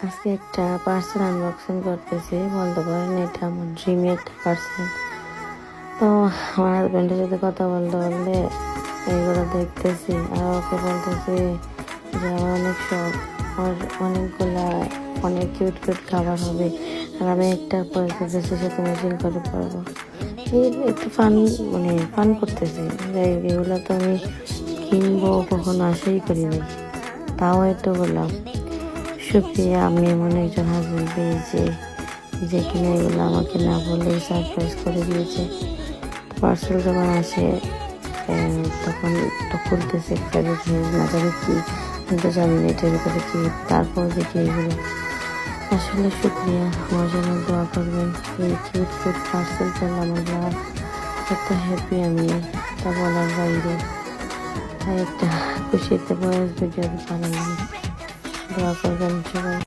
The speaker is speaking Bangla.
আজকে একটা পার্সেল আনবক্সিং করতেছি, বলতে পারেন এটা আমার ড্রিমি একটা পার্সেল। তো আমার হাজব্যান্ডের সাথে কথা বলতে বলতে এইগুলো দেখতেছি, আর ওকে বলতেছি যে আমার অনেক শখ, আমার অনেকগুলা অনেক কিউট কিউট খাবার হবে, আর আমি একটা পরে ড্রেসের সাথে ম্যাচিং করে পরবো। এই একটু ফান করতেছি। এগুলো তো আমি কিনবো কখনো আশাই করিনি, তাও একটু বললাম। শুক্রিয়া, আমি এমন একজন হাজব্যান্ড পেয়েছি যে কিনা এগুলো আমাকে না বলেই সারপ্রাইজ করে দিয়েছে। পার্সেল যখন আসে তখন তো খুলতেছে, এক্সাইটেড হয়ে না জানি কি, কিন্তু জানি না এটার ভিতরে কি। তারপর দেখি এগুলো আসলে শুক্রিয়া, আমার জন্য দোয়া করবেন। এই কিউট কিউট পার্সেল পেলাম, আমার এত হ্যাপি আমি, তা বলার বাইরে। তাই একটা খুশিতে বয়স ভিডিও বানালাম, দোয়া করবেন সবাই।